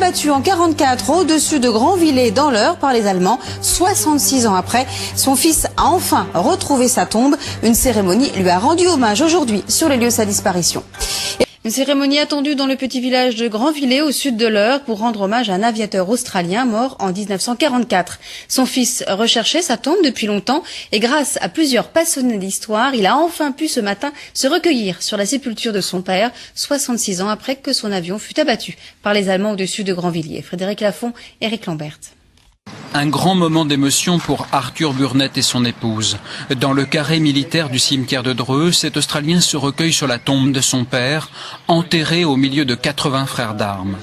abattu en 1944 au-dessus de Grandvillers dans l'Eure par les Allemands. 66 ans après, son fils a enfin retrouvé sa tombe. Une cérémonie lui a rendu hommage aujourd'hui sur les lieux de sa disparition. Une cérémonie attendue dans le petit village de Grandvillers au sud de l'Eure pour rendre hommage à un aviateur australien mort en 1944. Son fils recherchait sa tombe depuis longtemps et grâce à plusieurs passionnés d'histoire, il a enfin pu ce matin se recueillir sur la sépulture de son père, 66 ans après que son avion fut abattu par les Allemands au-dessus de Grandvillers. Frédéric Lafont, Éric Lambert. Un grand moment d'émotion pour Arthur Burnett et son épouse. Dans le carré militaire du cimetière de Dreux, cet Australien se recueille sur la tombe de son père, enterré au milieu de 80 frères d'armes.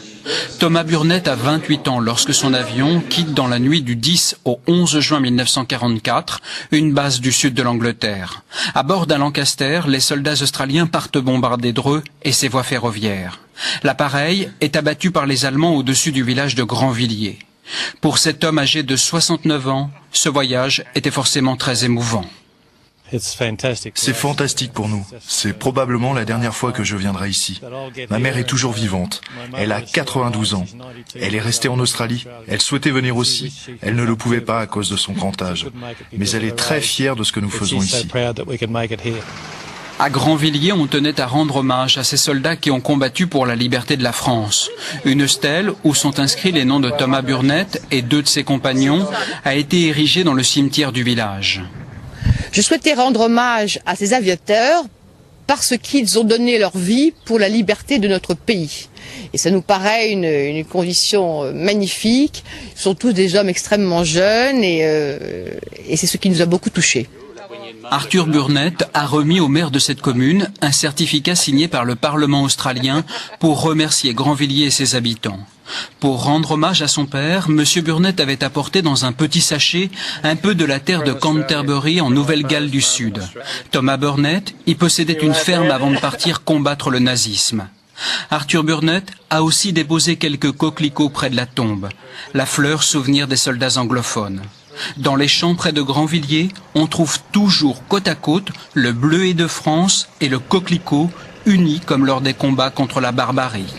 Thomas Burnett a 28 ans lorsque son avion quitte dans la nuit du 10 au 11 juin 1944 une base du sud de l'Angleterre. À bord d'un Lancaster, les soldats australiens partent bombarder Dreux et ses voies ferroviaires. L'appareil est abattu par les Allemands au-dessus du village de Grandvillers. Pour cet homme âgé de 69 ans, ce voyage était forcément très émouvant. C'est fantastique pour nous. C'est probablement la dernière fois que je viendrai ici. Ma mère est toujours vivante. Elle a 92 ans. Elle est restée en Australie. Elle souhaitait venir aussi. Elle ne le pouvait pas à cause de son grand âge. Mais elle est très fière de ce que nous faisons ici. À Grandvillers, on tenait à rendre hommage à ces soldats qui ont combattu pour la liberté de la France. Une stèle où sont inscrits les noms de Thomas Burnett et deux de ses compagnons a été érigée dans le cimetière du village. Je souhaitais rendre hommage à ces aviateurs parce qu'ils ont donné leur vie pour la liberté de notre pays. Et ça nous paraît une condition magnifique. Ils sont tous des hommes extrêmement jeunes et c'est ce qui nous a beaucoup touchés. Arthur Burnett a remis au maire de cette commune un certificat signé par le Parlement australien pour remercier Grandvillers et ses habitants. Pour rendre hommage à son père, M. Burnett avait apporté dans un petit sachet un peu de la terre de Canterbury en Nouvelle-Galles du Sud. Thomas Burnett y possédait une ferme avant de partir combattre le nazisme. Arthur Burnett a aussi déposé quelques coquelicots près de la tombe, la fleur souvenir des soldats anglophones. Dans les champs près de Grandvillers, on trouve toujours côte à côte le bleuet de France et le coquelicot unis comme lors des combats contre la barbarie.